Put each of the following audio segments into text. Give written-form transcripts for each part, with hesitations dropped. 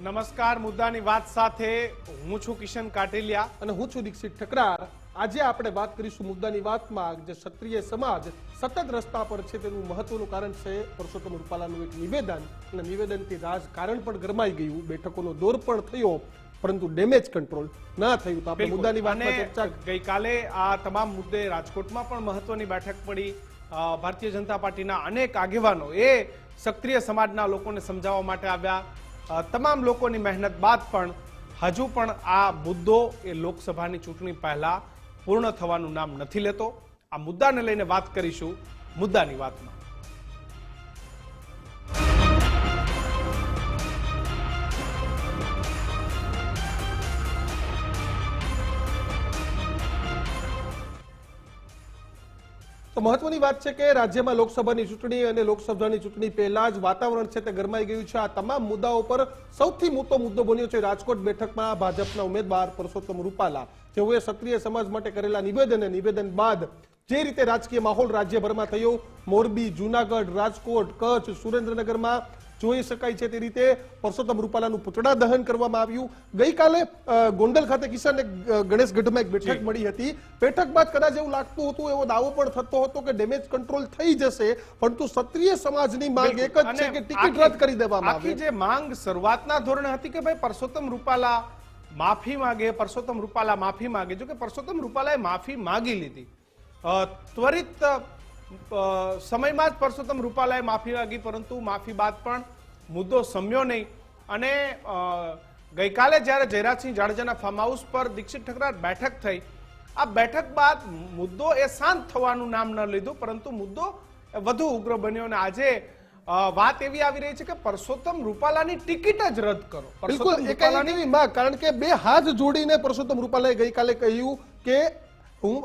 નમસ્કાર, મુદ્દાની વાત સાથે હું છું કિશન કાટેલિયા અને હું છું દીક્ષિત ઠકરાર। આજે આપણે વાત કરીશું મુદ્દાની વાતમાં જે ક્ષત્રિય સમાજ સતત રસ્તા પર છે તેનું મહત્વનું કારણ છે પરસોત્તમ રૂપાલાનું એક નિવેદન અને નિવેદનથી રાજકારણ પણ ગરમાઈ ગયું, બેઠકોનો દોર પણ થયો, પરંતુ ડેમેજ કંટ્રોલ ના થયું। તો આપણે મુદ્દાની વાતમાં ચર્ચા ગઈકાલે આ તમામ મુદ્દે રાજકોટમાં પણ મહત્વની બેઠક પડી। ભારતીય જનતા પાર્ટીના અનેક આગેવાનો એ ક્ષત્રિય સમાજના લોકોને સમજાવવા માટે આવ્યા। તમામ લોકોની મહેનત બાદ પણ હજુ પણ આ મુદ્દો એ લોકસભાની ચૂંટણી પહેલા પૂર્ણ થવાનું નામ નથી લેતો। આ મુદ્દાને લઈને વાત કરીશું મુદ્દાની વાતમાં। તો મહત્વની વાત છે કે રાજ્યમાં લોકસભાની ચૂંટણી અને લોકસભાની ચૂંટણી પહેલા જ વાતાવરણ છે તે ગરમાઈ ગયું છે। આ તમામ મુદ્દાઓ પર સૌથી મોટો મુદ્દો બન્યો છે રાજકોટ બેઠકમાં ભાજપના ઉમેદવાર પરસોત્તમ રૂપાલા, જેઓએ ક્ષત્રિય સમાજ માટે કરેલા નિવેદન બાદ જે રીતે રાજકીય માહોલ રાજ્યભરમાં થયો, મોરબી, જૂનાગઢ, રાજકોટ, કચ્છ, સુરેન્દ્રનગરમાં જોઈ શકાય છે તે રીતે પરસોત્તમ રૂપાલાનું પુતળા દહન કરવામાં આવ્યું। ગઈકાલે ગોંડલ ખાતે કિસાન ગણેશગઢમાં એક બેઠક મળી હતી। બેઠક બાદ કદાચ એવું લાગતું હતું, એવો દાવો પણ થતો હતો કે ડેમેજ કંટ્રોલ થઈ જશે, પરંતુ ક્ષત્રિય સમાજની માંગ એક જ છે કે ટિકિટ રદ કરી દેવામાં આવે। આખી જે માંગ શરૂઆતના ધોરણે હતી કે ભાઈ પરસોત્તમ રૂપાલા માફી માંગે, પરસોત્તમ રૂપાલા માફી માંગે, જો કે પરસોત્તમ રૂપાલાએ માફી માંગી લીધી, ત્વરિત સમયમાં જ પરસોત્તમ રૂપાલાએ માફી માંગી, પરંતુ માફી બાદ પણ મુદ્દો સમ્યો નહીં। અને ગઈકાલે જ્યારે જયરાજસિંહ જાડેજાના ફાર્મ હાઉસ પર દીક્ષિત ઠકરાર બેઠક થઈ, આ બેઠક બાદ મુદ્દો એ શાંત થવાનું નામ ન લીધું, પરંતુ મુદ્દો વધુ ઉગ્ર બન્યો અને આજે વાત એવી આવી રહી છે કે પરસોત્તમ રૂપાલાની ટિકિટ જ રદ કરો। બિલકુલ એવી માંગ, કારણ કે બે હાથ જોડીને પરસોત્તમ રૂપાલાએ ગઈકાલે કહ્યું કે હું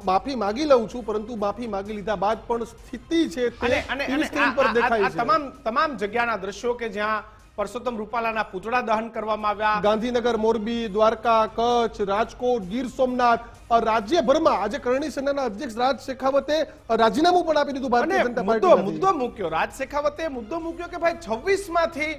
માફી માંગી લઉં છું, પરંતુ માફી માંગી લીધા બાદ પણ સ્થિતિ છે તે સ્ક્રીન પર દેખાય છે। તમામ જગ્યાના દ્રશ્યો કે જ્યાં પરસોત્તમ રૂપાલાના પુતળા દહન કરવામાં આવ્યા, ગાંધીનગર, મોરબી, દ્વારકા, કચ્છ, રાજકોટ, ગીર સોમનાથ, રાજ્યભરમાં આજે કરણી સેનાના અધ્યક્ષ રાજ શેખાવતે રાજીનામું પણ આપી દીધું ભારતીય જનતા પાર્ટી। મુદ્દો મૂક્યો રાજ શેખાવતે, મુદ્દો મૂક્યો કે ભાઈ 26 માંથી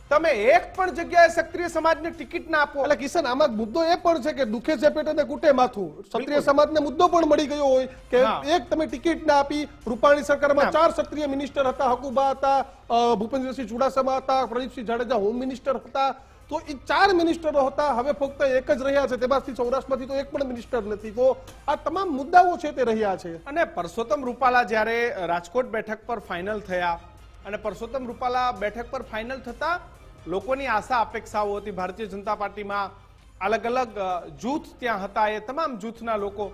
તમે એક પણ જગ્યાએ ક્ષત્રિય સમાજને ટિકિટ ના આપો। એટલે કિશન, આમાં મુદ્દો એ પણ છે કે દુખે છે પેટ અને કૂટે માથું, ક્ષત્રિય સમાજને મુદ્દો પણ મળી ગયો હોય કે એક તમે ટિકિટ ના આપી। રૂપાણી સરકારમાં 4 ક્ષત્રિય મિનિસ્ટર હતા, હકુબા હતા, ભૂપેન્દ્રસિંહ ચુડાસમા હતા, પ્રદીપસિંહ જાડેજા હોમ મિનિસ્ટર હતા, તો એ 4 મિનિસ્ટરો હતા, હવે ફક્ત એક જ રહ્યા છે, તેમાંથી સૌરાષ્ટ્રમાંથી તો એક પણ મિનિસ્ટર નથી। તો આ તમામ મુદ્દાઓ છે તે રહ્યા છે। અને પરસોત્તમ રૂપાલા જ્યારે રાજકોટ બેઠક પર ફાઇનલ થયા અને પરસોત્તમ રૂપાલા બેઠક પર ફાઇનલ થતા લોકોની આશા અપેક્ષાઓ હતી, ભારતીય જનતા પાર્ટીમાં અલગ અલગ જૂથ ત્યાં હતા, એ તમામ જૂથના લોકો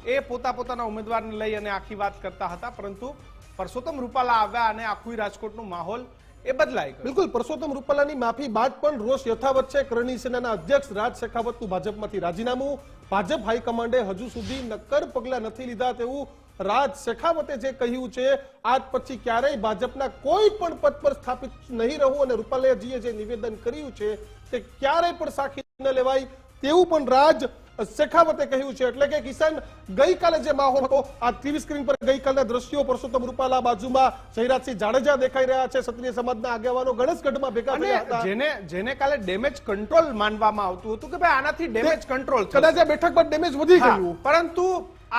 એ પોતાના ઉમેદવારને લઈ અને આખી વાત કરતા હતા, પરંતુ પરસોત્તમ રૂપાલા આવ્યા અને આખું રાજકોટનો માહોલ એ બદલાઈ ગયો। બિલકુલ, પરસોત્તમ રૂપાલાની માફી બાદ પણ રોષ યથાવત છે। કરણી સેનાના અધ્યક્ષ રાજ શેખાવતનું ભાજપમાંથી રાજીનામું, ભાજપ હાઈકમાન્ડે હજુ સુધી નક્કર પગલાં નથી લીધા તેવું રાજ શેખાવતે જે કહ્યું છે, આજ પછી ક્યારેય ભાજપના કોઈ પણ પદ પર સ્થાપિત નહીં રહું અને રૂપાલાજીએ જે નિવેદન કર્યું છે તે ક્યારેય પણ સાખી ન લેવાય તેવું પણ રાજ શેખાવતે કહ્યું છે। એટલે કે કિશન, ગઈકાલે જે માહોલ હતો, આ ટીવી સ્ક્રીન પર ગઈકાલના દ્રશ્યો, પરસોત્તમ રૂપાલા બાજુમાં જયરાજસિંહ જાડેજા દેખાઈ રહ્યા છે, ક્ષત્રિય સમાજના આગેવાનો ગણેશગઢમાં ભેગા થયા હતા, જેને કાલે ડેમેજ કંટ્રોલ માનવામાં આવતું હતું કે ભાઈ આનાથી ડેમેજ કંટ્રોલ, કદાચ આ બેઠક પર ડેમેજ વધી ગયું, પરંતુ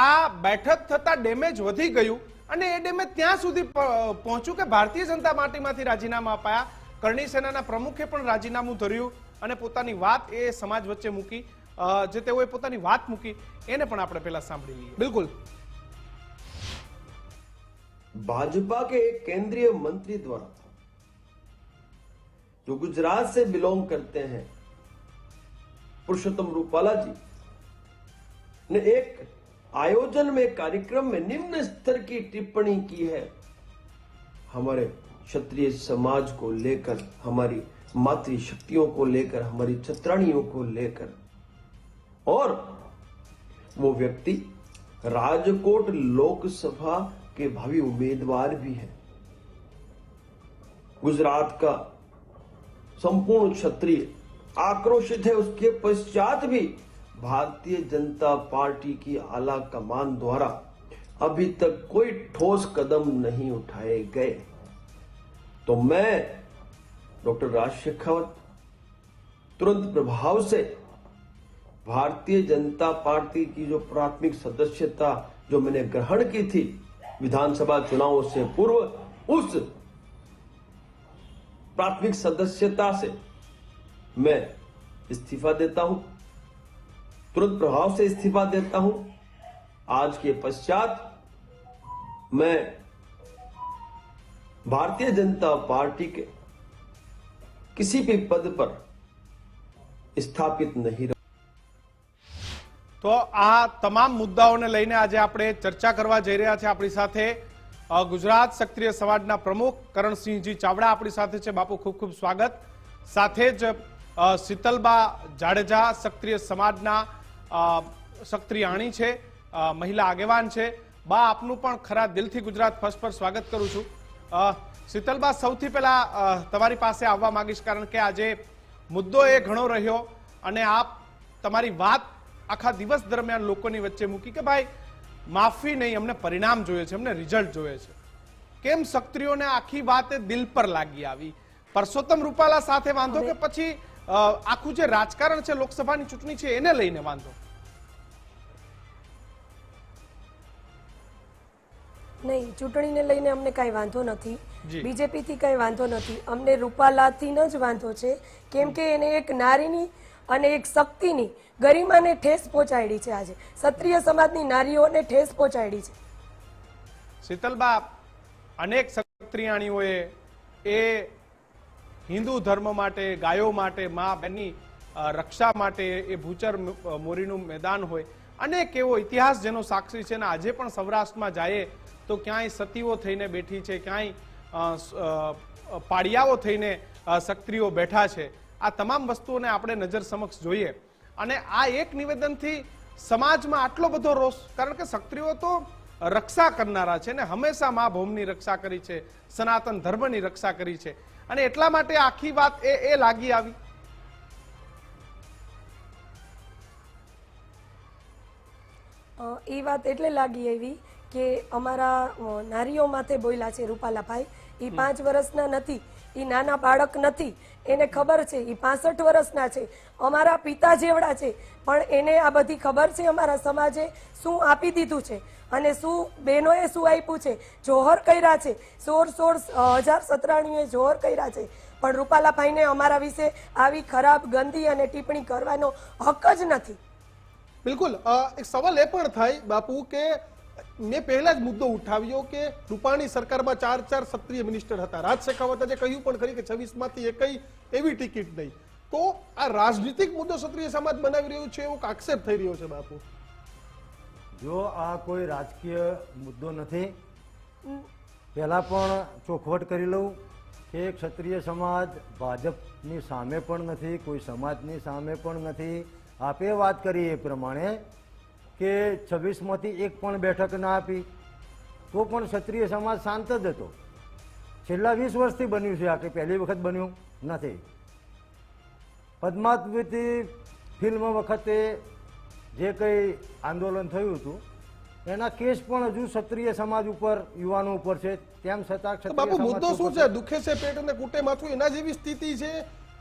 આ બેઠક થતા ડેમેજ વધી ગયું અને એ ડેમેજ ત્યાં સુધી પહોંચ્યું કે ભારતીય જનતા પાર્ટીમાંથી રાજીનામા અપાયા। કરણી સેનાના પ્રમુખે પણ રાજીનામું ધર્યું અને પોતાની વાત એ સમાજ વચ્ચે મૂકી, જે તેઓએ પોતાની વાત મૂકી એને પણ આપણે પહેલા સાંભળી લઈએ। બિલકુલ, भाजपा के एक केंद्रीय मंत्री द्वारा जो गुजरात से बिलोंग करते हैं पुरुषोत्तम रूपाला जी ने एक आयोजन में, कार्यक्रम में निम्न स्तर की टिप्पणी की है हमारे क्षत्रिय समाज को लेकर, हमारी मातृशक्तियों को लेकर, हमारी छत्राणियों को लेकर, और वो व्यक्ति राजकोट लोकसभा के भावी उम्मीदवार भी हैं। गुजरात का संपूर्ण क्षत्रिय आक्रोशित है, उसके पश्चात भी भारतीय जनता पार्टी की आला कमान द्वारा अभी तक कोई ठोस कदम नहीं उठाए गए। तो मैं डॉक्टर राज शेखावत तुरंत प्रभाव से भारतीय जनता पार्टी की जो प्राथमिक सदस्यता जो मैंने ग्रहण की थी विधानसभा चुनावों से पूर्व, उस प्राथमिक सदस्यता से मैं इस्तीफा देता हूं, तुरंत प्रभाव से इस्तीफा देता हूं। आज के पश्चात मैं भारतीय जनता पार्टी के किसी भी पद पर स्थापित नहीं रहूं। તો આ તમામ મુદ્દાઓને લઈને આજે આપણે ચર્ચા કરવા જઈ રહ્યા છે. આપણી સાથે ગુજરાત સક્રિય સમાજના પ્રમુખ કરણસિંહજી ચાવડા આપણી સાથે છે. બાપુ, ખૂબ ખૂબ સ્વાગત. સાથે જ શીતલબા જાડેજા સક્રિય સમાજના સક્રિયાણી છે, મહિલા આગેવાન છે. બા, આપનું પણ ખરા દિલથી ગુજરાત ફર્સ્ટ પર સ્વાગત કરું છું. શીતલબા, સૌથી પહેલા તમારી પાસે આવવા માંગીશ, કારણ કે આજે મુદ્દો એ ઘણો રહ્યો અને આપ તમારી વાત આખા દિવસ દરમિયાન લોકોની વચ્ચે મૂકી કે ભાઈ માફી નહીં, અમને પરિણામ જોઈએ છે, અમને રિઝલ્ટ જોઈએ છે. કેમ ક્ષત્રિયોને આખી વાત દિલ પર લાગી આવી? પરસોત્તમ રૂપાલા સાથે વાંધો કે પછી આખું જે રાજકારણ છે લોકસભાની ચૂંટણી છે એને લઈને વાંધો? નહીં, ચૂંટણીને લઈને અમને કઈ વાંધો નથી, જી. બીજેપી થી કઈ વાંધો નથી. અમને રૂપાલાથી જ વાંધો છે, કેમ કે એને એક નારીની અને એક શક્તિની ગરિમાને ઠેસ પહોંચાડી છે. આજે ક્ષત્રિય સમાજની નારીઓને ઠેસ પહોંચાડી છે. શીતલબા, અનેક ક્ષત્રિયાણીઓએ એ હિન્દુ ધર્મ માટે, ગાયો માટે, મા બહેનની રક્ષા માટે, એ ભૂચર મોરીનું મેદાન હોય, અનેક એવો ઇતિહાસ જેનો સાક્ષી છે ને આજે પણ સૌરાષ્ટ્રમાં જાય તો ક્યાંય સતીઓ થઈને બેઠી છે, ક્યાંય પાડિયાઓ થઈને ક્ષત્રિયો બેઠા છે. આ તમામ વસ્તુઓને આપણે નજર સમક્ષ જોઈએ અને આ એક નિવેદનથી સમાજમાં આટલો બધો રોષ, કારણ કે ક્ષત્રિયો તો રક્ષા કરનારા છે ને હંમેશા મા ભૂમિની રક્ષા કરી છે, સનાતન ધર્મની રક્ષા કરી છે, અને એટલા માટે આખી વાત એ લાગી આવી. એ વાત એટલે લાગી આવી કે અમારા નારીઓ માથે બોલ્યા છે રૂપાલાભાઈ. એ 5 વર્ષના નથી, એ નાના બાળક નથી, એને ખબર છે. એ 65 વર્ષના છે, અમારા પિતા જેવડા છે, પણ એને આ બધી ખબર છે અમારા સમાજે શું આપી દીધું છે અને શું બહેનોએ શું આપ્યું છે. જોહર કર્યા છે, 16,000 સતરાણીઓએ જોહર કર્યા છે, પણ રૂપાલાભાઈને અમારા વિશે આવી ખરાબ, ગંદી અને ટિપ્પણી કરવાનો હક જ નથી. બિલકુલ. એક સવાલ એ પણ થાય બાપુ કે મેં પહેલા જ મુદ્દો ઉઠાવ્યો કે રૂપાણી સરકારમાં 4 ક્ષત્રિય મિનિસ્ટર હતા. રાજ શેખાવતે જે કહ્યું પણ ખરી કે 26 માંથી એકઈ એવી ટિકિટ નહીં. તો આ રાજનીતિક મુદ્દો ક્ષત્રિય સમાજ બનાવી રહ્યું છે એવો આક્ષેપ થઈ રહ્યો છે બાપુ. જો આ કોઈ રાજકીય મુદ્દો નથી, પહેલા પણ ચોખવટ કરી લઉં કે ક્ષત્રિય સમાજ ભાજપની સામે પણ નથી, કોઈ સમાજની સામે પણ નથી. આપે વાત કરી એ પ્રમાણે કે 26 માંથી એક પણ બેઠક ના આપી તો પણ ક્ષત્રિય સમાજ શાંત જ હતો. છેલ્લા 20 વર્ષથી બન્યું છે, આ કે પહેલી વખત બન્યું નથી. પદ્માવતી ફિલ્મ વખતે જે કંઈ આંદોલન થયું હતું એના કેસ પણ હજુ ક્ષત્રિય સમાજ ઉપર, યુવાનો ઉપર છે. તેમ છતાં બાપુ મુદ્દો શું છે? દુખે છે પેટ અને કૂટે માથું, એના જેવી સ્થિતિ છે?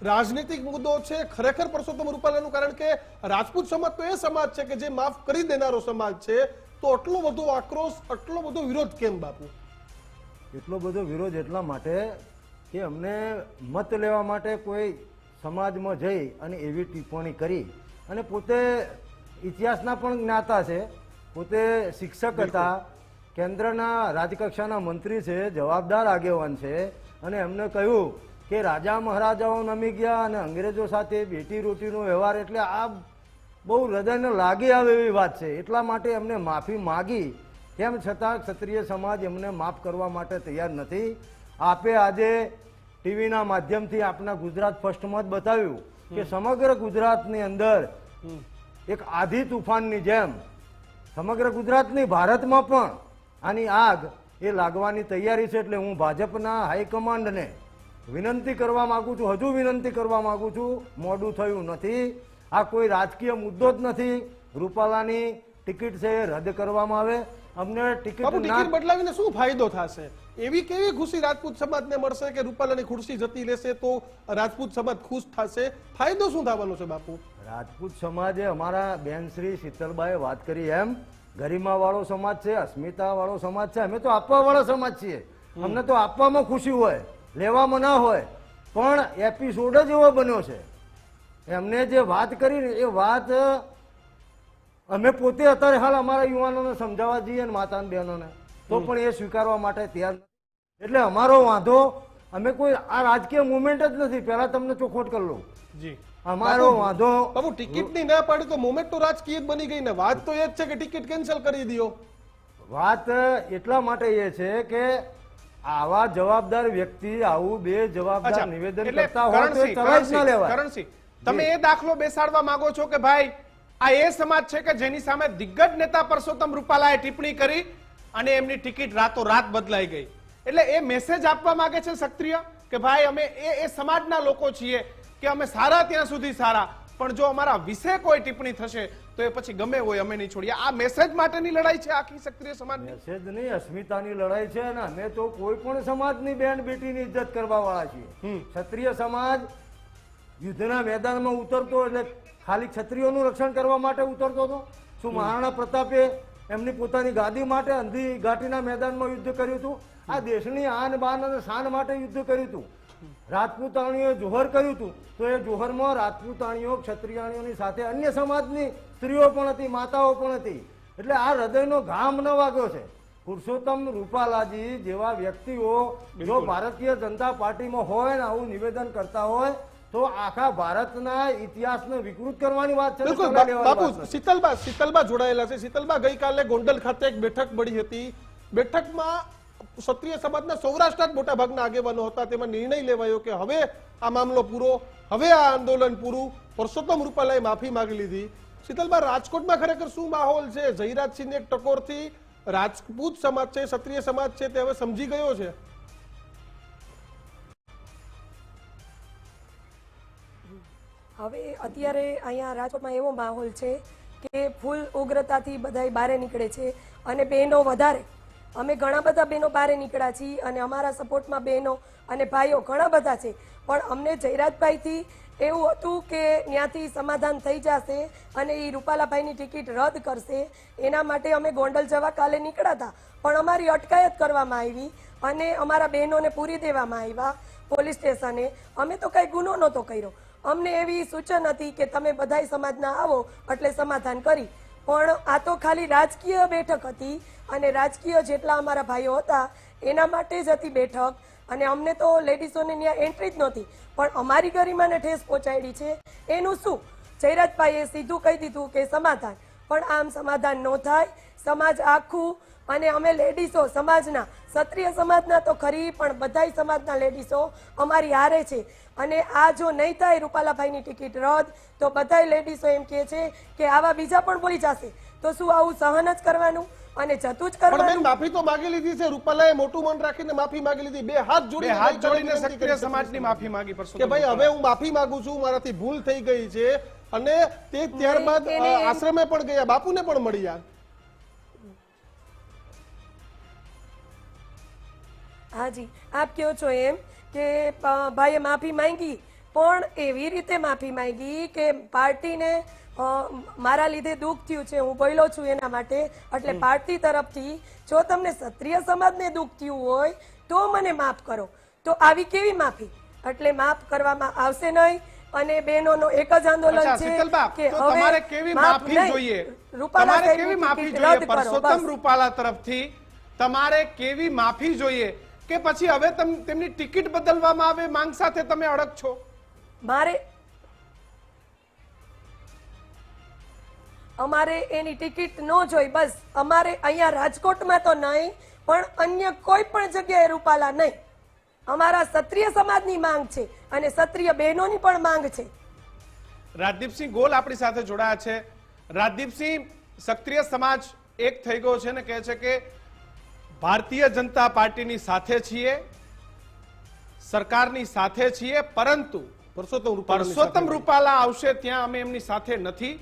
રાજનીતિક મુદ્દો છે ખરેખર પરસોત્તમ રૂપાલાનું? કારણ કે રાજપૂત સમાજ તો એ સમાજ છે કે જે માફ કરી દેનારો સમાજ છે, તો આટલો બધો આક્રોશ, આટલો બધો વિરોધ કેમ બાપુ? એટલો બધો વિરોધ એટલા માટે કે અમને મત લેવા માટે કોઈ સમાજમાં જઈ અને એવી ટિપ્પણી કરી, અને પોતે ઇતિહાસના પણ જ્ઞાતા છે, પોતે શિક્ષક હતા, કેન્દ્રના રાજકક્ષાના મંત્રી છે, જવાબદાર આગેવાન છે, અને એમને કહ્યું કે રાજા મહારાજાઓ નમી ગયા અને અંગ્રેજો સાથે બેટી રોટીનો વ્યવહાર, એટલે આ બહુ હૃદયને લાગી આવે એવી વાત છે. એટલા માટે એમને માફી માગી, તેમ છતાં ક્ષત્રિય સમાજ એમને માફ કરવા માટે તૈયાર નથી. આપે આજે ટીવીના માધ્યમથી આપના ગુજરાત ફર્સ્ટમાં જ બતાવ્યું કે સમગ્ર ગુજરાતની અંદર એક આધી તુફાનની જેમ સમગ્ર ગુજરાતની, ભારતમાં પણ આની આગ એ લાગવાની તૈયારી છે. એટલે હું ભાજપના હાઈકમાન્ડને વિનંતી કરવા માંગુ છું, હજુ વિનંતી કરવા માંગુ છું, મોડું થયું નથી. આ કોઈ રાજકીય મુદ્દો જ નથી. રૂપાલાની ટિકિટ છે એ રદ કરવામાં આવે. અમને ટિકિટ બાપુ ના ટિકિટ બદલાવીને શું ફાયદો થશે? એવી કેવી ખુશી રાજપૂત સમાજને મળશે કે રૂપાલાની ખુરશી જતી રહેશે તો રાજપૂત સમાજ ખુશ થશે? ફાયદો શું થવાનો છે બાપુ? રાજપૂત સમાજે અમારા બેન શ્રી શીતલબાએ વાત કરી એમ ગરિમા વાળો સમાજ છે, અસ્મિતા વાળો સમાજ છે. અમે તો આપવા વાળા સમાજ છીએ. અમને તો આપવામાં ખુશી હોય, લેવામાં ના હોય. પણ એપિસોડ જ એવો બન્યો છે. એમને જે વાત કરી ને એ વાત અમે પોતે અત્યારે હાલ અમારા યુવાનોને સમજાવવા જઈએ ને માતા બહેનોને તો પણ એ સ્વીકારવા માટે તૈયાર નથી. એટલે અમારો વાંધો અમે કોઈ આ રાજકીય મુવમેન્ટ જ નથી. પહેલા તમને ચોખવટ કરી લઉં. જી અમારો વાંધો બાપુ ટિકિટની ના પાડી તો મુવમેન્ટ તો રાજકીય જ બની ગઈ ને. વાત તો એ જ છે કે ટિકિટ કેન્સલ કરી દો. વાત એટલા માટે એ છે કે આવા જવાબદાર વ્યક્તિ આવું બે જવાબદાર અચ્છા, નિવેદન એટલે કરતા હોય તો એ તરત ના લેવાય. કરણસિંહ, તમે એ દાખલો બેસાડવા માંગો છો કે ભાઈ આ એ સમાજ છે કે જેની સામે દિગ્ગજ નેતા પરસોત્તમ રૂપાલાએ ટિપ્પણી કરી અને એમની ટિકિટ રાતોરાત બદલાઈ ગઈ. એટલે એ મેસેજ આપવા માંગે છે ક્ષત્રિય કે ભાઈ અમે એ સમાજના લોકો છીએ કે અમે સારા ત્યાં સુધી સારા, પણ જો અમારા વિશે કોઈ ટિપ્પણી થશે તો એ પછી ગમે હોય અમે નહીં છોડીએ. આ મેસેજ માટેની લડાઈ છે આખી ક્ષત્રિય સમાજની. મેસેજ નહીં, અસ્મિતાની લડાઈ છે ને અમે તો કોઈ પણ સમાજની બેન બેટીની ઇજ્જત કરવા વાળા છીએ. ક્ષત્રિય સમાજ યુદ્ધના મેદાનમાં ઉતરતો એટલે ખાલી ક્ષત્રિયોનું રક્ષણ કરવા માટે ઉતરતો હતો? શું મહારાણા પ્રતાપે એમની પોતાની ગાદી માટે અંધી ઘાટીના મેદાનમાં યુદ્ધ કર્યું હતું? આ દેશની આન બાન અને શાન માટે યુદ્ધ કર્યું હતું. રાજપૂતાણીઓએ જોહર કર્યું હતું તો એ જોહરમાં રાજપૂતાણીઓ ક્ષત્રિયાણીઓની સાથે અન્ય સમાજની સ્ત્રીઓ પણ હતી, માતાઓ પણ હતી. એટલે આ હૃદયનો ઘામ ન વાગ્યો છે. પુરુષોત્તમ રૂપાલાજી જેવા વ્યક્તિઓ જો ભારતીય જનતા પાર્ટીમાં હોય ને આવું નિવેદન કરતા હોય તો આખા ભારતના ઇતિહાસને વિકૃત કરવાની વાત છે. બિલકુલ બાપુ શીતલબા જોડાયેલા છે. શીતલબા ગઈકાલે ગોંડલ ખાતે એક બેઠક મળી હતી. બેઠકમાં ક્ષત્રિય સમાજના સૌરાષ્ટ્રના જ મોટા ભાગના આગેવાનો હતા. તેમાં નિર્ણય લેવાયો કે હવે આ મામલો પૂરો, હવે આ આંદોલન પૂરું. પરસોત્તમ રૂપાલાએ માફી માંગી લીધી. શીતલબા, રાજકોટમાં ખરેખર શું માહોલ છે? જયરાજસિંહની એક ટકોરથી રાજપૂત સમાજ છે, ક્ષત્રિય સમાજ છે તે હવે સમજી ગયો છે. હવે અત્યારે અહીંયા રાજકોટમાં એવો માહોલ છે કે ફૂલ ઉગ્રતાથી બધા બહાર નીકળે છે અને બહેનો વધારે. અમે ઘણા બધા બહેનો બહાર નીકળ્યા છીએ અને અમારા સપોર્ટમાં બહેનો અને ભાઈઓ ઘણા બધા છે. પણ અમને જયરાજભાઈથી એવું હતું કે ત્યાંથી સમાધાન થઈ જશે અને એ રૂપાલાભાઈની ટિકિટ રદ કરશે. એના માટે અમે ગોંડલ જવા કાલે નીકળ્યા હતા, પણ અમારી અટકાયત કરવામાં આવી અને અમારા બહેનોને પૂરી દેવામાં આવ્યા પોલીસ સ્ટેશને. અમે તો કઈ ગુનો નહોતો કર્યો. અમને એવી સૂચન હતી કે તમે બધાય સમાજના આવો એટલે સમાધાન કરી. પણ આ તો ખાલી રાજકીય બેઠક હતી અને રાજકીય જેટલા અમારા ભાઈઓ હતા એના માટે જ હતી બેઠક. અને અમને તો લેડીઝોને ત્યાં એન્ટ્રી જ નહોતી, પણ અમારી ગરિમાને ઠેસ પહોંચાડી છે. એનું શું? જયરાજભાઈએ સીધું કહી દીધું કે સમાધાન, પણ આમ સમાધાન ન થાય. સમાજ આખું અને અમે લેડીઝો સમાજના, ક્ષત્રિય સમાજના તો ખરી પણ બધાય સમાજના લેડીઝો અમારી હારે છે. અને આ જો નહીં થાય રૂપાલાભાઈની ટિકિટ રદ તો બધાય લેડીઝો એમ કહે છે કે આવા બીજા પણ બોલી જશે તો શું આવું સહન જ કરવાનું અને જતું જ કરવાનું? માફી તો માંગી લીધી છે. રૂપાલાએ મોટું મન રાખીને માફી માંગી લીધી. બે હાથ જોડીને ક્ષત્રિય સમાજની માફી માંગી કે ભાઈ હવે હું માફી માંગુ છું, મારાથી ભૂલ થઈ ગઈ છે. અને તે ત્યારબાદ આશ્રમે પણ ગયા, બાપુને પણ મળ્યા. હાજી, આપ કહો છો એમ કે ભાઈએ માફી માંગી, પણ એવી રીતે માફી માંગી કે પાર્ટીને મારા લીધે દુઃખ થયું છે, હું બોલ્યો છું એના માટે, એટલે પાર્ટી તરફથી જો તમને ક્ષત્રિય સમાજને દુઃખ થયું હોય તો મને માફ કરો. તો આવી કેવી માફી? એટલે માફ કરવામાં આવશે નહીં. અને બહેનોનો એક જ આંદોલન છે કે તમારે કેવી માફી જોઈએ? તમારે કેવી માફી જોઈએ પરસોત્તમ રૂપાલા તરફથી? તમારે કેવી માફી જોઈએ કે પછી હવે તેમની ટિકિટ બદલવામાં આવે માંગ સાથે તમે અડગ છો? અમારે એની ટિકિટ ન જોઈ, બસ. અમારે અહીંયા રાજકોટમાં તો નહીં પણ અન્ય કોઈ પણ જગ્યાએ રૂપાલા નહીં. અમારા ક્ષત્રિય સમાજની માંગ છે અને ક્ષત્રિય બહેનોની પણ માંગ છે. રાજદીપસિંહ ગોલ આપણી સાથે જોડાયા છે. રાજદીપસિંહ, ક્ષત્રિય સમાજ એક થઈ ગયો છે ને કહે છે કે ભારતીય જનતા પાર્ટીની સાથે છીએ, સરકારની સાથે છીએ, પરંતુ પરસોત્તમ રૂપાલા આવશે ત્યાં અમે એમની સાથે નથી.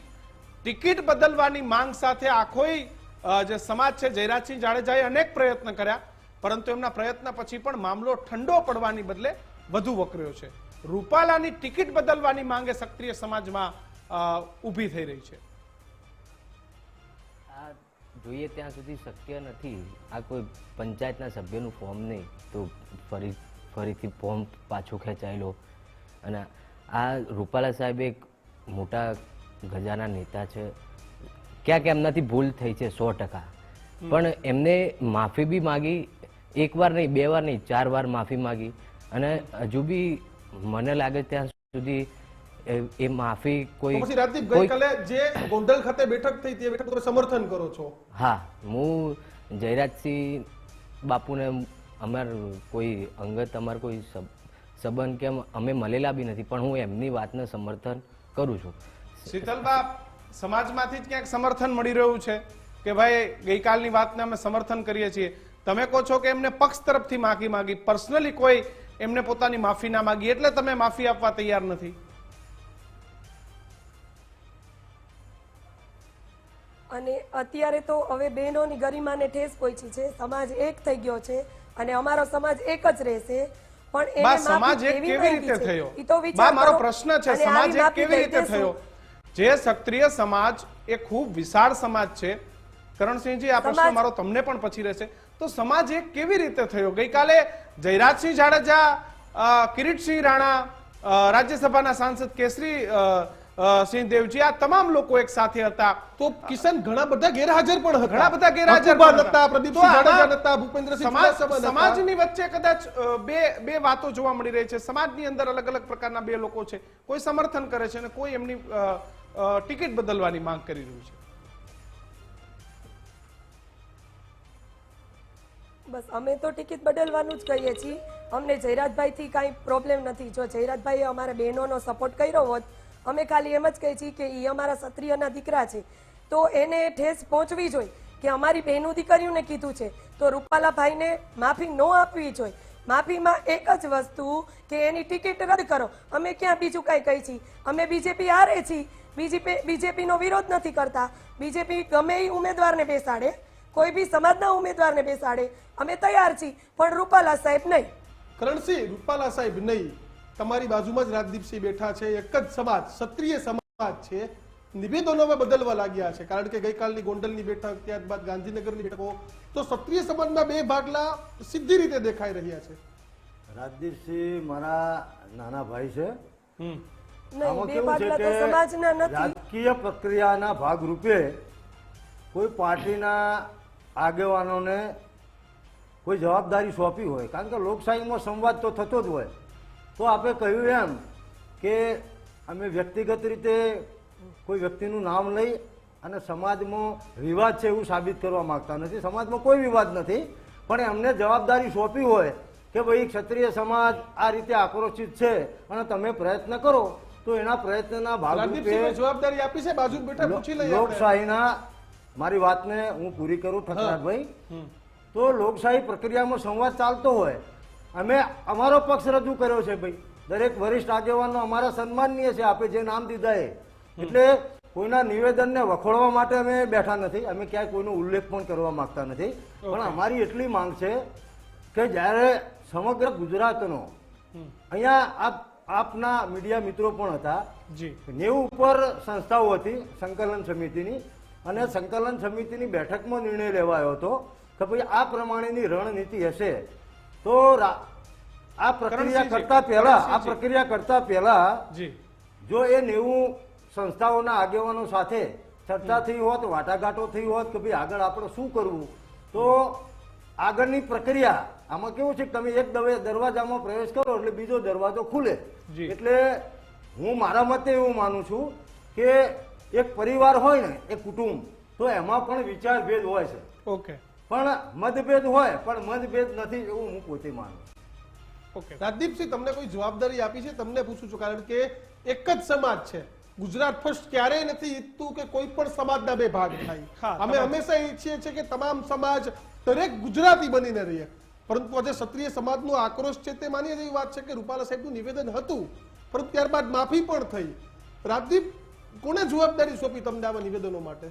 ટિકિટ બદલવાની માંગ સાથે આખોય જે સમાજ છે, જયરાજસિંહ જાડેજાએ અનેક પ્રયત્ન કર્યા, પરંતુ એમના પ્રયત્ન પછી પણ મામલો ઠંડો પડવાની બદલે વધુ વકર્યો છે. રૂપાલાની ટિકિટ બદલવાની માંગે ક્ષત્રિય સમાજમાં ઊભી થઈ રહી છે. આ જોઈએ ત્યાં સુધી શક્ય નથી. આ કોઈ પંચાયતના સભ્યનું ફોર્મ નહીં તો ફરીથી ફોર્મ પાછું ખેંચાયેલો. અને આ રૂપાલા સાહેબ એક મોટા ગજાના નેતા છે. ક્યાંક એમનાથી ભૂલ થઈ છે 100%, પણ એમને માફી બી માગી, એક વાર નહીં, 2 વાર નહીં, 4 વાર માફી માગી. અને હજુ બી મને લાગે ત્યાં સુધી એ માફી કોઈ પછી રાજદીપ, ગઈકાલે જે ગોંડલ ખાતે બેઠક થઈ તે બેઠક તમે સમર્થન કરો છો? હા, હું જયરાજસિંહ બાપુને અમાર કોઈ અંગત અમાર કોઈ સંબંધ કે અમે મળેલા બી નથી, પણ હું એમની વાતને સમર્થન કરું છું. શીતલબા, સમાજમાંથી જ ક્યાંક સમર્થન મળી રહ્યું છે કે ભાઈ ગઈકાલની વાતને અમે સમર્થન કરીએ છીએ. તમે કહો છો કે એમને પક્ષ તરફથી માફી માંગી, પર્સનલી કોઈ એમને પોતાની માફી ના માંગી, એટલે તમે માફી આપવા તૈયાર નથી. અને અત્યારે તો હવે બહેનોની ગરિમાને ઠેસ પહોંચી છે, સમાજ એક થઈ ગયો છે અને અમારો સમાજ એક જ રહેશે. પણ એને બા, માફી સમાજ એક કેવી કેવી માંગી રીતે છે? થયો? ઈ તો વિચાર બા, મારો કરો. પ્રશ્ન છે, અને સમાજ આવી એક માફી કેવી લઈ રીતે દેશું? થયો? જે ક્ષત્રિય સમાજ એ ખૂબ વિશાળ સમાજ છે. કરણસિંહજી, આ પ્રશ્ન મારો તમને પણ પછી રહેશે. તો સમાજ એક કેવી રીતે થયો? ગઈકાલે જયરાજસિંહ જાડેજા, કિરીટસિંહ રાણા, રાજ્યસભાના સાંસદ કેસરી સિંહ દેવજી, આ તમામ લોકો એક સાથે હતા. તો કિશન ઘણા બધા ગેરહાજર પણ હતા. ઘણા બધા ગેરહાજર હકુબા પણ નહોતા, હતા. પ્રદીપસિંહ તો આમાં જાડેજા નહોતા, ભૂપેન્દ્રસિંહ ચુડાસમા નહોતા. સમાજની વચ્ચે કદાચ બે વાતો જોવા મળી રહી છે. સમાજની અંદર અલગ અલગ પ્રકારના બે લોકો છે. કોઈ સમર્થન કરે છે અને કોઈ એમની ટિકિટ બદલવાની માંગ કરી રહ્યું છે. બસ અમે તો ટિકિટ બદલવાનું જ કહીએ છીએ. અમને જયરાજભાઈથી કાંઈ પ્રોબ્લેમ નથી. જો જયરાજભાઈએ અમારા બહેનોનો સપોર્ટ કર્યો હોત, અમે ખાલી એમ જ કહીએ છીએ કે એ અમારા ક્ષત્રિયના દીકરા છે, તો એને ઠેસ પહોંચવી જોઈએ કે અમારી બહેનું દીકરીઓને કીધું છે તો રૂપાલાભાઈને માફી ન આપવી જોઈએ. માફીમાં એક જ વસ્તુ કે એની ટિકિટ રદ કરો. અમે ક્યાં બીજું કાંઈ કહી છીએ? અમે બીજેપી હારે છીએ, બીજેપીનો વિરોધ નથી કરતા. બીજેપી ગમે એ ઉમેદવારને બેસાડે, કોઈ બી સમાજના ઉમેદવારને બેસાડે, અમે તૈયાર છીએ, પણ રૂપાલા સાહેબ નહીં. કરણસિંહ, રૂપાલા સાહેબ નહીં. તમારી બાજુમાં જ રાજદીપસિંહ બેઠા છે, એક જ સમાજ, ક્ષત્રિય સમાજ છે. નિવેદનો બદલવા લાગ્યા છે, કારણ કે ગઈકાલની ગોંડલની બેઠક, ત્યારબાદ ગાંધીનગરની બેઠકો, તો ક્ષત્રિય સમાજના બે ભાગલા સીધી રીતે દેખાઈ રહ્યા છે. રાજદીપસિંહ મારા નાના ભાઈ છે. નહીં, આમાં બે કેવું ભાગલા છે તો કે સમાજના નથી. રાજકીય પ્રક્રિયાના ભાગરૂપે કોઈ પાર્ટીના આગેવાનોને કોઈ જવાબદારી સોંપી હોય, કારણ કે લોકશાહીમાં સંવાદ તો થતો જ હોય. તો આપણે કહ્યું એમ કે અમે વ્યક્તિગત રીતે કોઈ વ્યક્તિનું નામ લઈ અને સમાજમાં વિવાદ છે એવું સાબિત કરવા માંગતા નથી. સમાજમાં કોઈ વિવાદ નથી, પણ એમને જવાબદારી સોંપી હોય કે ભાઈ ક્ષત્રિય સમાજ આ રીતે આક્રોશિત છે અને તમે પ્રયત્ન કરો, તો એના પ્રયત્નના ભાગરૂપે જવાબદારી આપી છે. બાજુ બેઠા પૂછી લઈએ. લોકશાહીના, મારી વાતને હું પૂરી કરું ઠકરાજભાઈ, તો લોકશાહી પ્રક્રિયામાં સંવાદ ચાલતો હોય. અમે અમારો પક્ષ રજૂ કર્યો છે ભાઈ, દરેક વરિષ્ઠ આગેવાનો અમારા સન્માનનીય છે, આપે જે નામ દીધા એ. એટલે કોઈના નિવેદનને વખોડવા માટે અમે બેઠા નથી, અમે ક્યાંય કોઈનો ઉલ્લેખ પણ કરવા માંગતા નથી. પણ અમારી એટલી માંગ છે કે જ્યારે સમગ્ર ગુજરાતનો, અહીંયા આપના મીડિયા મિત્રો પણ હતા, 90 ઉપર સંસ્થાઓ હતી સંકલન સમિતિની, અને સંકલન સમિતિની બેઠકમાં નિર્ણય લેવાયો હતો કે ભાઈ આ પ્રમાણેની રણનીતિ હશે. તો આ પ્રક્રિયા કરતા પહેલા જો એ 90 સંસ્થાઓના આગેવાનો સાથે ચર્ચા થઈ હોત, વાટાઘાટો થઈ હોત કે ભાઈ આગળ આપણે શું કરવું, તો આગળની પ્રક્રિયા આમાં કેવું છે કે તમે એક દરવાજામાં પ્રવેશ કરો એટલે બીજો દરવાજો ખુલે. એટલે હું મારા મતે એવું માનું છું કે એક પરિવાર હોય ને, એક કુટુંબ, તો એમાં પણ વિચાર ભેદ હોય છે. ઓકે, પણ મતભેદ હોય, પણ મતભેદ નથી એવું હું પોતે માનું. ઓકે, રાજદીપસિંહ, તમને કોઈ જવાબદારી આપી છે? તમને પૂછું છું, કારણ કે એક જ સમાજ છે. ગુજરાત ફર્સ્ટ ક્યારેય નથી ઈચ્છતું કે કોઈ પણ સમાજના બે ભાગ થાય. અમે હંમેશા ઈચ્છીએ છીએ કે તમામ સમાજ, દરેક ગુજરાતી બનીને રહીએ. પરંતુ આજે ક્ષત્રિય સમાજનો આક્રોશ છે તે માન્ય જેવી વાત છે કે રૂપાલા સાહેબનું નિવેદન હતું, પરંતુ ત્યારબાદ માફી પણ થઈ. રાજદીપ, કોને જવાબદારી સોંપી તમને આવા નિવેદનો માટે?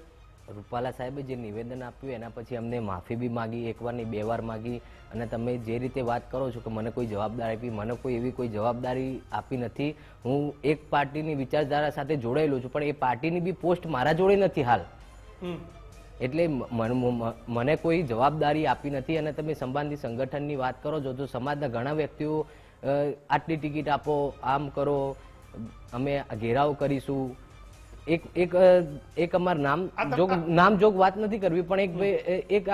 રૂપાલા સાહેબે જે નિવેદન આપ્યું એના પછી અમને માફી બી માગી, એકવાર નહીં 2 વાર માગી. અને તમે જે રીતે વાત કરો છો કે મને કોઈ જવાબદારી આપી, મને કોઈ એવી કોઈ જવાબદારી આપી નથી. હું એક પાર્ટીની વિચારધારા સાથે જોડાયેલો છું, પણ એ પાર્ટીની બી પોસ્ટ મારા જોડે નથી હાલ. એટલે મને કોઈ જવાબદારી આપી નથી. અને તમે સંબંધી સંગઠનની વાત કરો છો તો સમાજના ઘણા વ્યક્તિઓ આટલી ટિકિટ આપો, આમ કરો, અમે ઘેરાવ કરીશું. એક અમારું નામ જોગ વાત નથી કરવી, પણ એક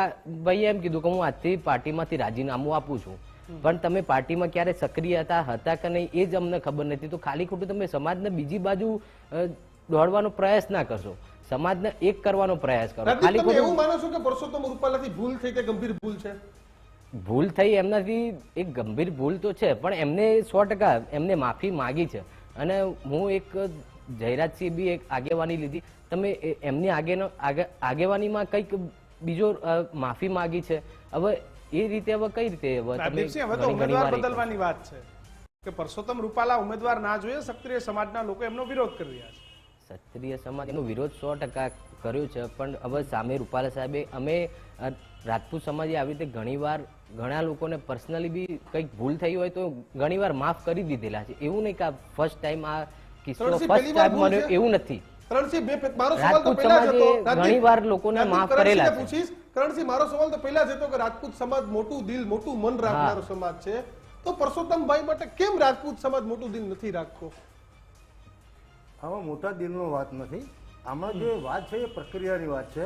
ભાઈએ એમ કીધું કે હું આજથી પાર્ટીમાંથી રાજીનામું આપું છું. પણ તમે પાર્ટીમાં ક્યારે સક્રિય હતા કે નહીં એ જ અમને ખબર નથી. તો ખાલી ખોટું તમે સમાજને બીજી બાજુ દોડવાનો પ્રયાસ ના કરશો, સમાજને એક કરવાનો પ્રયાસ કરો. ખાલી તમે એવું માનો છો કે પરસોત્તમ રૂપાલાથી ભૂલ થઈ કે ગંભીર ભૂલ છે? ભૂલ થઈ એમનાથી એક ગંભીર ભૂલ તો છે, પણ એમને 100% એમને માફી માગી છે. અને હું એક જયરાજસિંહ બી એક આગેવાની લીધી, તમે એમની આગેવાનીમાં કંઈક બીજો માફી માગી છે. હવે એ રીતે હવે કઈ રીતે રાજદીપસિંહ, હવે તો ઉમેદવાર બદલવાની વાત છે કે પરસોત્તમ રૂપાલા ઉમેદવાર ના જોઈએ, ક્ષત્રિય સમાજના લોકો એમનો વિરોધ કરી રહ્યા છે. ક્ષત્રિય સમાજ એનો વિરોધ 100% કર્યો છે, પણ હવે સામે રૂપાલા સાહેબે અમે રાજપૂત સમાજે આવી રીતે ઘણા લોકોને પર્સનલી બી કંઈક ભૂલ થઈ હોય તો ઘણીવાર માફ કરી દીધેલા છે. એવું નહીં કે ફર્સ્ટ ટાઈમ આ કિસ્સો ફર્સ્ટ ટાઈમ બન્યો એવું નથી. રાજપૂત સમાજે ઘણીવાર લોકોને માફ કરેલા છે. કરણસિંહ, મારો સવાલ તો પહેલા જ હતો કે રાજપૂત સમાજ મોટું દિલ મોટું મન રાખનારો સમાજ છે, તો પરસોત્તમભાઈ માટે કેમ રાજપૂત સમાજ મોટું દિલ નથી રાખતો? આમાં મોટા દિલનો વાત નથી. આમાં જે વાત છે એ પ્રક્રિયાની વાત છે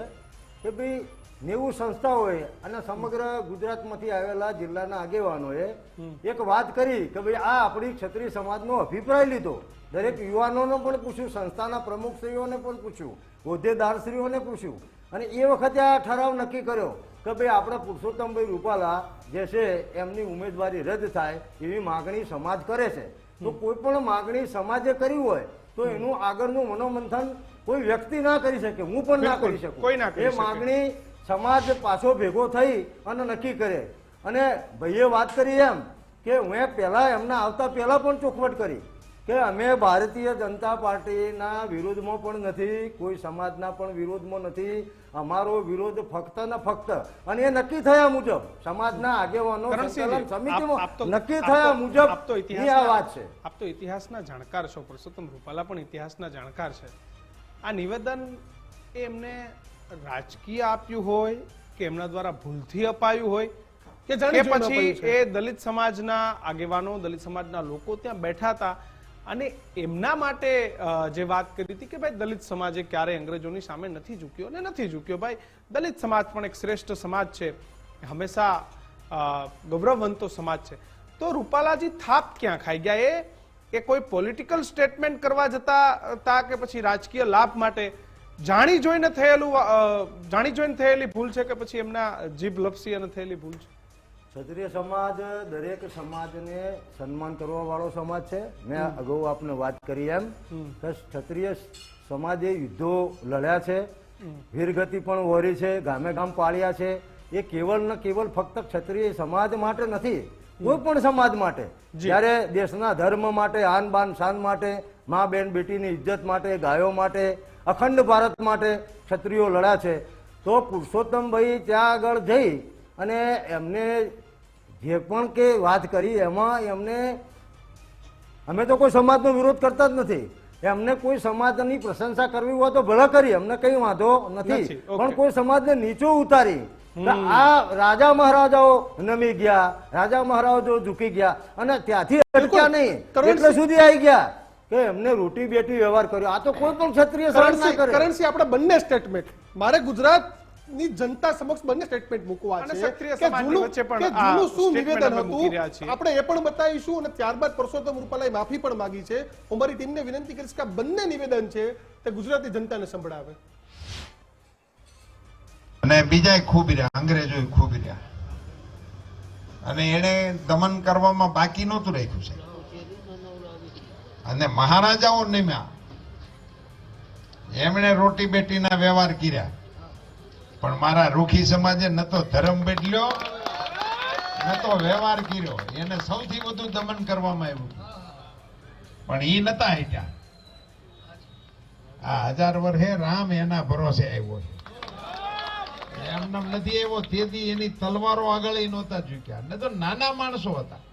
કે ભાઈ 90 સંસ્થાઓએ અને સમગ્ર ગુજરાતમાંથી આવેલા જિલ્લાના આગેવાનોએ એક વાત કરી કે ભાઈ આ આપણી ક્ષત્રિય સમાજનો અભિપ્રાય લીધો. દરેક યુવાનોને પણ પૂછ્યું, સંસ્થાના પ્રમુખશ્રીઓને પણ પૂછ્યું, હોદ્દેદારશ્રીઓને પૂછ્યું, અને એ વખતે આ ઠરાવ નક્કી કર્યો કે ભાઈ આપણા પુરુષોત્તમભાઈ રૂપાલા જે છે એમની ઉમેદવારી રદ થાય એવી માગણી સમાજ કરે છે. તો કોઈ પણ માગણી સમાજે કરી હોય તો એનું આગળનું મનોમંથન કોઈ વ્યક્તિ ના કરી શકે, હું પણ ના કરી શકું. એ માગણી સમાજ પાછો ભેગો થઈ અને નક્કી કરે. અને ભાઈએ વાત કરી એમ કે મેં પહેલા એમના આવતા પહેલા પણ ચોખવટ કરી કે અમે ભારતીય જનતા પાર્ટીના વિરોધમાં પણ નથી, કોઈ સમાજના પણ વિરોધમાં નથી. અમારો વિરોધ ફક્ત ને ફક્ત અને એ નક્કી થયા મુજબ સમાજના આગેવાનો સમિતિમાં નક્કી થયા મુજબ આ વાત છે. આપ તો ઇતિહાસના જાણકાર છો, પરસોત્તમ રૂપાલા પણ ઇતિહાસના જાણકાર છે. આ નિવેદન એમને રાજકીય આપ્યું હોય કે એમના દ્વારા ભૂલથી અપાયું હોય કે પછી એ દલિત સમાજના આગેવાનો, દલિત સમાજના લોકો ત્યાં બેઠા હતા અને એમના માટે જે વાત કરી હતી કે ભાઈ દલિત સમાજે ક્યારે અંગ્રેજોની સામે નથી ઝૂક્યો અને નથી ઝૂક્યો. ભાઈ દલિત સમાજ પણ એક શ્રેષ્ઠ સમાજ છે, હંમેશા ગૌરવવંતો સમાજ છે. તો રૂપાલાજી થાપ ક્યાં ખાઈ ગયા? એ કોઈ પોલિટિકલ સ્ટેટમેન્ટ કરવા જતા હતા કે પછી રાજકીય લાભ માટે જાણી જોઈને થયેલી ભૂલ છે કે પછી એમના જીભ લપસી અને થયેલી ભૂલ છે? ક્ષત્રિય સમાજ દરેક સમાજને સન્માન કરવા વાળો સમાજ છે. મેં અગાઉ આપને વાત કરી એમ કે ક્ષત્રિય સમાજે યુદ્ધો લડ્યા છે, વીરગતિ પણ વહોરી છે, ગામે ગામ પાળ્યા છે. એ કેવળ ને કેવળ ફક્ત ક્ષત્રિય સમાજ માટે નથી, કોઈ પણ સમાજ માટે. જ્યારે દેશના ધર્મ માટે, આન બાન શાન માટે, મા બેન બેટીની ઇજ્જત માટે, ગાયો માટે, અખંડ ભારત માટે ક્ષત્રિયો લડ્યા છે. તો પુરુષોત્તમભાઈ ત્યાં આગળ જઈ અને એમને જે પણ કે વાત કરી એમાં એમને, અમે તો કોઈ સમાજનો વિરોધ કરતા જ નથી, એમને કોઈ સમાજની પ્રશંસા કરવી હોય તો ભલે કરી, અમને કઈ વાંધો નથી, પણ કોઈ સમાજને નીચો ઉતારી આ રાજા મહારાજાઓ નમી ગયા, રાજા મહારાજાઓ ઝૂકી ગયા અને ત્યાંથી અટક્યા નહીં, એટલે સુધી આવી ગયા કે એમને રોટી બેટી વ્યવહાર કર્યો. આ તો કોઈ પણ ક્ષત્રિય સમાજ ના કરે. કરન્સી, આપણે બંને સ્ટેટમેન્ટ, મારે ગુજરાત ની જનતા સમક્ષ બંને સ્ટેટમેન્ટ મૂકવા છે કે જૂનું શું નિવેદન હતું આપણે એ પણ બતાવીશું અને ત્યારબાદ પરસોત્તમ રૂપાલાએ માફી પણ માંગી છે. હું મારી ટીમને વિનંતી કરીશ કે આ બંને નિવેદન છે તે ગુજરાતી જનતાને સંભળાવે. અને બીજા ખૂબ રહ્યા, અંગ્રેજો ખૂબ રહ્યા અને એને દમન કરવામાં બાકી નહોતું રાખ્યું છે. અને મહારાજાઓ નિમ્યા, એમણે રોટી બેટીના વ્યવહાર કર્યા, પણ મારા રૂખી સમાજે ન તો ધર્મ બદલ્યો ન તો વ્યવહાર કર્યો. એને સૌથી વધુ દમન કરવામાં આવ્યું, પણ એ નતા હટ્યા. આ 1000 વર્ષે રામ એના ભરોસે આવ્યો છે, એમને નથી આવ્યો. તેથી એની તલવારો આગળ નહોતા ઝૂક્યા, ન તો નાના માણસો હતા,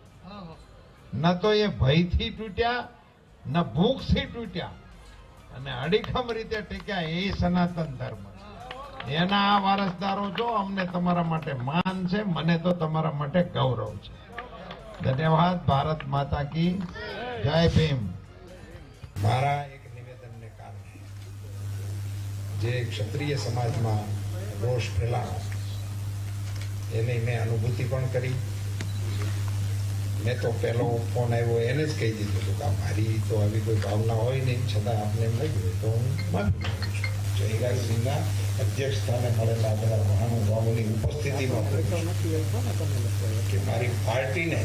ન તો એ ભયથી તૂટ્યા, ન ભૂખથી તૂટ્યા, અને અડીખમ રીતે ટેક્યા. એ સનાતન ધર્મ છે. એના આ વારસદારો છો. અમને તમારા માટે માન છે, મને તો તમારા માટે ગૌરવ છે. ધન્યવાદ. ભારત માતા કી જય ભીમ. મારા એક નિવેદનને કારણે જે ક્ષત્રિય સમાજમાં રોષ ફેલાયો એની મેં અનુભૂતિ પણ કરી. મેં તો પહેલો ફોન આવ્યો એને જ કહી દીધું હતું કે મારી તો આવી કોઈ ભાવના હોય નહીં, છતાં આપને એમ લાગ્યું તો હું માફી માંગુ છું. જયરાજસિંહના અધ્યક્ષ સ્થાને મળેલા બધા મહાનુભાવોની ઉપસ્થિતિમાં કે મારી પાર્ટીને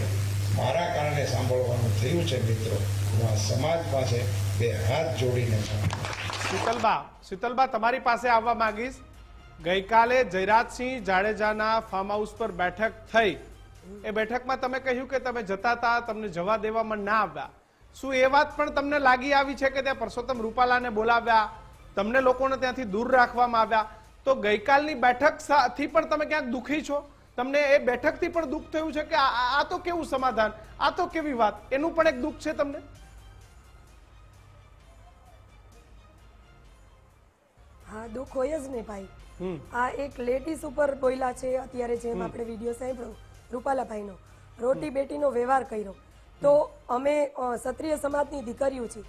મારા કારણે સાંભળવાનું થયું છે. મિત્રો, હું આ સમાજ પાસે 2 હાથ જોડીને શીતલબા તમારી પાસે આવવા માંગીશ. ગઈકાલે જયરાજસિંહ જાડેજાના ફાર્મ હાઉસ પર બેઠક થઈ. એ બેઠકમાં તમે કહ્યું કે તમે જતા હતા, તમને જવા દેવામાં ના આવ્યા. શું એ વાત પણ તમને લાગી આવી છે કે ત્યાં પરસોત્તમ રૂપાલાને બોલાવ્યા, તમને લોકોને ત્યાંથી દૂર રાખવામાં આવ્યા? તો ગઈકાલની બેઠક થી પણ તમે ક્યાંક દુઃખી છો? તમને એ બેઠકથી પણ દુઃખ થયું છે કે આ તો કેવું સમાધાન, આ તો કેવી વાત, એનું પણ એક દુઃખ છે તમને? હા, દુઃખ હોય જ ને ભાઈ. આ એક લેડીઝ ઉપર બોલ્યા છે અત્યારે, જેમ આપણે વિડીયો સાંભળ્યો રૂપાલાભાઈનો, રોટી બેટીનો વ્યવહાર કર્યો. તો અમે ક્ષત્રિય સમાજની દીકરીઓ છીએ,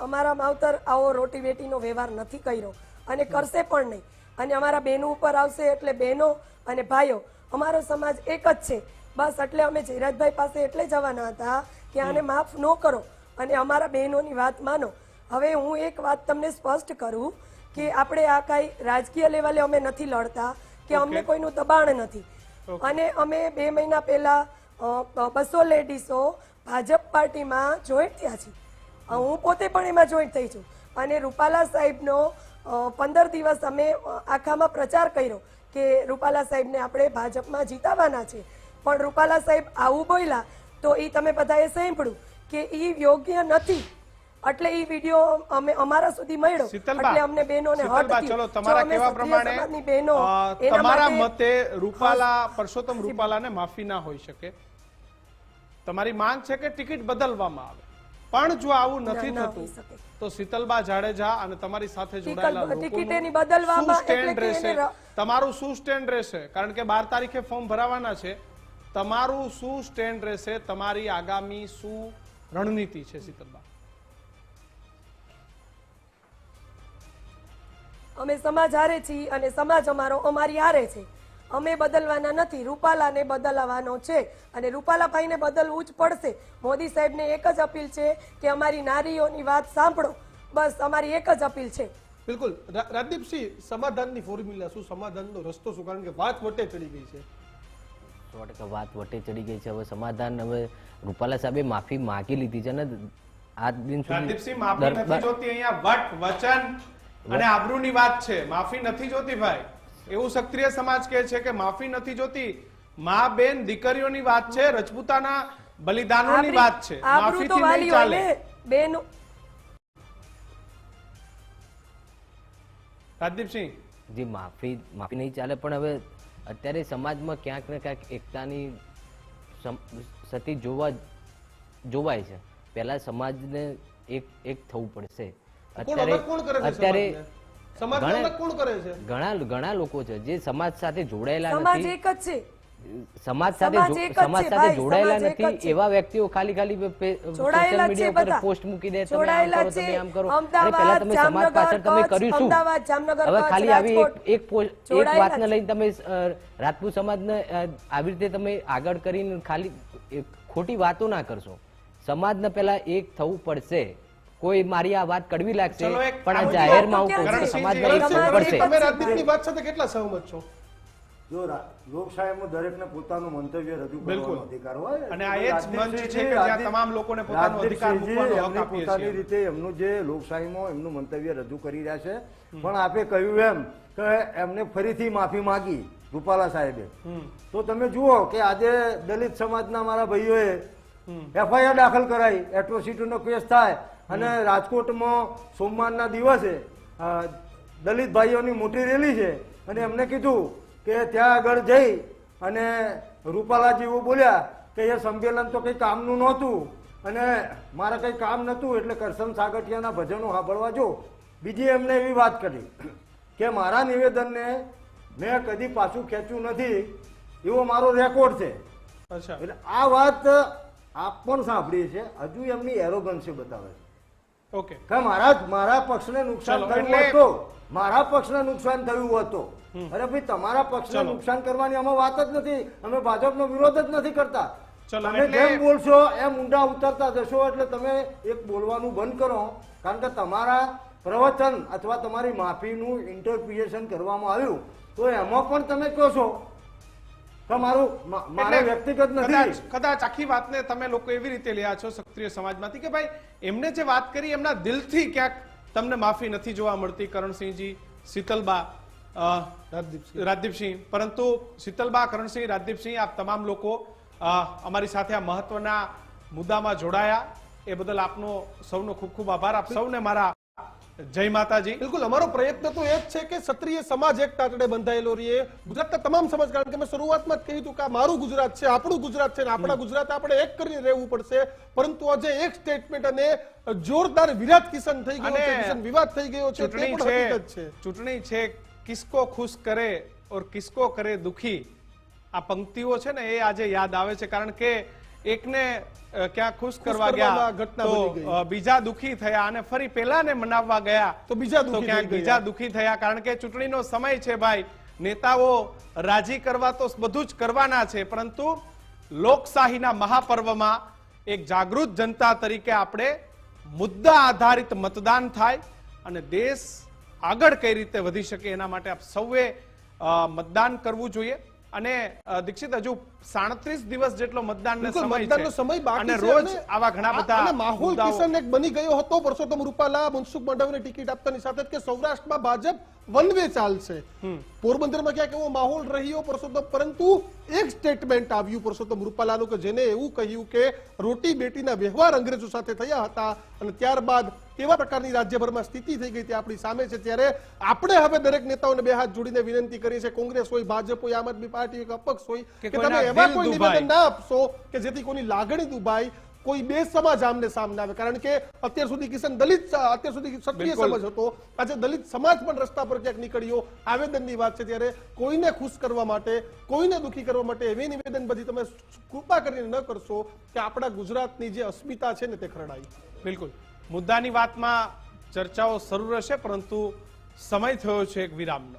અમારા માવતર આવો રોટી બેટીનો વ્યવહાર નથી કર્યો અને કરશે પણ નહીં. અને અમારા બહેનો ઉપર આવશે એટલે બહેનો અને ભાઈઓ, અમારો સમાજ એક જ છે બસ. એટલે અમે જયરાજભાઈ પાસે એટલે જવાના હતા કે આને માફ ન કરો અને અમારા બહેનોની વાત માનો. હવે હું એક વાત તમને સ્પષ્ટ કરું કે આપણે આ કાંઈ રાજકીય લેવલે અમે નથી લડતા કે અમને કોઈનું દબાણ નથી. અને અમે 2 મહિના પહેલા 200 લેડીઝો ભાજપ પાર્ટીમાં જોઈન્ટ થયા છીએ. હું પોતે પણ એમાં જોઈન્ટ થઈ છું. અને રૂપાલા સાહેબનો 15 દિવસ અમે આખામાં પ્રચાર કર્યો કે રૂપાલા સાહેબને આપણે ભાજપમાં જીતાવાના છે. પણ રૂપાલા સાહેબ આવું બોલ્યા તો એ તમે બધાએ સાંભળ્યું કે એ યોગ્ય નથી. એટલે એ વિડીયો અમે અમારા સુધી મળ્યો એટલે અમને બહેનોને હર્ટ થયું. ચલો, તમારા કહેવા પ્રમાણે તમારા મતે પરસોત્તમ રૂપાલાને માફી ના હોઈ શકે. તમારી માંગ છે કે ટિકિટ બદલવામાં આવે. પણ જો આવું નથી થતું તો શીતલબા જાડેજા અને તમારી સાથે જોડાયેલા લોકોનું સ્ટેન્ડ રહેશે? તમારું શું સ્ટેન્ડ રહેશે? કારણ કે 12 તારીખે ફોર્મ ભરાવાના છે. તમારું શું સ્ટેન્ડ રહેશે? તમારી આગામી શું રણનીતિ છે શીતલબા? અમે સમાજ હારે છીએ અને સમાજ અમારી હારે છે. અમે બદલવાના નથી, રૂપાલાને બદલવાનો છે અને રૂપાલાભાઈને બદલવું જ પડશે. મોદી સાહેબને એક જ અપીલ છે કે અમારી નારીઓની વાત સાંભળો, બસ અમારી એક જ અપીલ છે. બિલકુલ. રાજદીપસિંહ, સમાધાનની ફોર્મ્યુલા શું, સમાધાનનો રસ્તો શું? કારણ કે વાત વટે ચડી ગઈ છે. 100% વાત વટે ચડી ગઈ છે. હવે સમાધાન, હવે રૂપાલા સાહેબે માફી માંગી લીધી છે ને આજ દિન સુધી. રાજદીપસિંહ, માફી નથી જોતી. અહીંયા વટ, વચન અને આબરૂની વાત છે. માફી નથી જોતી ભાઈ, એવું ક્ષત્રિય સમાજ કહે છે કે માફી નથી જોતી. મા બેન દીકરીઓની વાત છે, રજપૂતાના બલિદાનોની વાત છે. માફીથી નહીં ચાલે. રાજદીપસિંહ જી, માફી નહીં ચાલે. પણ હવે અત્યારે સમાજમાં ક્યાંક ને ક્યાંક એકતાની સ્થિતિ જોવાય છે. પહેલા સમાજને એક થવું પડશે. અત્યારે ઘણા લોકો છે જે સમાજ સાથે જોડાયેલા નથી. સમાજ સાથે જોડાયેલા નથી એવા વ્યક્તિઓ ખાલી સોશિયલ મીડિયા ઉપર પોસ્ટ મૂકી દે, તમે આમ કરો. અરે પહેલા તમે સમાજ પાછળ તમે કર્યું શું? હવે ખાલી આવી એક વાતને લઈને તમે રાજપૂત સમાજને આવી રીતે તમે આગળ કરીને ખાલી ખોટી વાતો ના કરશો. સમાજને પહેલા એક થવું પડશે. કોઈ મારી આ વાત કડવી લાગશે પણ આ જાહેરમાં હું કહું છું સમાજને એક થવું પડશે. તમે રાજદીપની વાત સાથે કેટલા સહમત છો? જો લોકશાહીમાં દરેકને પોતાનું મંતવ્ય રજૂ કરવાનો અધિકાર હોય અને આ એ જ મંચ છે કે જ્યાં તમામ લોકોને પોતાનો અધિકાર મૂકવાનો હક આપીએ છીએ. પોતાની રીતે એમનું જે લોકશાહીમાં એમનું મંતવ્ય રજૂ કરી રહ્યા છે. પણ આપે કહ્યું એમ કે એમને ફરીથી માફી માંગી રૂપાલા સાહેબે. તો તમે જુઓ કે આજે દલિત સમાજના મારા ભાઈઓએ FIR દાખલ કરાઈ, એટ્રોસિટીનો કેસ થાય અને રાજકોટમાં સોમવારના દિવસે દલિત ભાઈઓની મોટી રેલી છે અને એમને કીધું કે ત્યાં આગળ જઈ અને રૂપાલાજી એવું બોલ્યા કે એ સંમેલન તો કંઈ કામનું નહોતું અને મારે કંઈ કામ નહોતું એટલે કરશન સાગઠિયાના ભજનો સાંભળવા જો. બીજી એમને એવી વાત કરી કે મારા નિવેદનને મેં કદી પાછું ખેંચ્યું નથી એવો મારો રેકોર્ડ છે. અચ્છા, એટલે આ વાત આપ પણ સાંભળી છે, હજુ એમની એરોગન્સી બતાવે છે ઓકે. કે મારા પક્ષને નુકસાન ચલો, થયું એટલે- હતું, મારા પક્ષને નુકસાન થયું હતું. અરે ભાઈ, તમારા પક્ષને ચલો. નુકસાન કરવાની અમે વાત જ નથી, અમે ભાજપનો વિરોધ જ નથી કરતા. ચલો, તમે એટલે- જેમ બોલશો એમ ઊંડા ઉતરતા જશો એટલે તમે એક બોલવાનું બંધ કરો, કારણ કે તમારા પ્રવચન અથવા તમારી માફીનું ઇન્ટરપ્રિટેશન કરવામાં આવ્યું તો એમાં પણ તમે કહો છો કે મારે એટલે વ્યક્તિગત નથી. કદાચ આખી વાતને તમે લોકો એવી રીતે લ્યા છો ક્ષત્રિય સમાજમાંથી કે ભાઈ એમને જે વાત કરી એમના દિલથી ક્યાંક તમને માફી નથી જોવા મળતી, કરણસિંહજી, શીતલબા, રાજદીપસિંહ. પરંતુ શીતલબા, કરણસિંહ, રાજદીપસિંહ, આપ તમામ લોકો અમારી સાથે આ મહત્વના મુદ્દામાં જોડાયા એ બદલ આપનો સૌનો ખૂબ ખૂબ આભાર. આપ સૌને મારા જય માતાજી. બિલકુલ, અમારો પ્રયત્ન તો એ જ છે કે ક્ષત્રિય સમાજ એક તાતડે બંધાયેલો રહીએ, ગુજરાતના તમામ સમાજ. કારણ કે મેં શરૂઆતમાં જ કહ્યું હતું કે આ મારું ગુજરાત છે, આપણું ગુજરાત છે, આપણા ગુજરાત આપણે એક કરીને રહેવું પડશે. પરંતુ આજે એક સ્ટેટમેન્ટ અને જોરદાર વિરાટ કિશન થઈ ગયો છે, કિશન વિવાદ થઈ ગયો છે, તે ચૂંટણી પણ હકીકત છે. ચૂંટણી છે, કિસકો ખુશ કરે ઓર કિસકો કરે દુખી. આ પંક્તિઓ છે ને એ આજે યાદ આવે છે, કારણ કે એકને ક્યાં ખુશ કરવા ગયા કરવામાં ઘટના બની તો બીજા દુખી થયા અને ફરી પેલાને મનાવવા ગયા તો બીજા દુખી ક્યાંક થઈ બીજા ગયા. દુખી થયા. કારણ કે ચૂંટણીનો સમય છે ભાઈ, નેતાઓ રાજી કરવા તો બધું જ કરવાના છે, પરંતુ લોકશાહીના મહાપર્વમાં એક જાગૃત જનતા તરીકે આપણે મુદ્દા આધારિત મતદાન થાય અને દેશ આગળ કઈ રીતે વધી શકે એના માટે આપ સૌએ મતદાન કરવું જોઈએ. અને દીક્ષિત, હજુ 37 દિવસ જેટલો મતદાનનો બિલકુલ, સમય મતદાનનો છે સમય બાકી અને છે રોજ અને આવા ઘણા બધા અને માહોલ મુદ્દાઓ- કિશન એક બની ગયો હતો પરસોત્તમ રૂપાલા, મનસુખ માંડવીને ટિકિટ આપતાની સાથે જ કે સૌરાષ્ટ્રમાં ભાજપ વન વે ચાલશે. પોરબંદરમાં ક્યાંક એવો માહોલ રહ્યો પરસોત્તમ, પરંતુ એક સ્ટેટમેન્ટ આવ્યું પરસોત્તમ રૂપાલાનું કે જેને એવું કહ્યું કે રોટી બેટીના વ્યવહાર અંગ્રેજો સાથે થયા હતા અને ત્યારબાદ કેવા પ્રકારની રાજ્યભરમાં સ્થિતિ થઈ ગઈ તે આપણી સામે છે. ત્યારે આપણે હવે દરેક નેતાઓને બે હાથ જોડીને વિનંતી કરીએ છીએ, કોંગ્રેસ હોય, ભાજપ હોય, આમ આદમી પાર્ટી હોય, અપક્ષ હોય, કે કે કોઈના તમે એવા દિલ કોઈ દુભાય. નિવેદન ના આપશો કે જેથી કોઈની લાગણી દુભાય, કોઈ બે સમાજ આમને સામને આવે. કારણ કે અત્યાર સુધી કિશન દલિત, અત્યાર સુધી ક્ષત્રિય બિલકુલ. સમાજ હતો, આજે દલિત સમાજ પણ રસ્તા પર ક્યાંક નીકળ્યો. આવેદનની વાત છે, ત્યારે કોઈને ખુશ કરવા માટે, કોઈને દુખી કરવા માટે એવી નિવેદન બધી તમે કૃપા કરીને ન કરશો કે આપણા ગુજરાતની જે અસ્મિતા છે ને તે ખરડાય. બિલકુલ, મુદ્દાની વાતમાં ચર્ચાઓ શરૂ રહેશે, પરંતુ સમય થયો છે એક વિરામનો.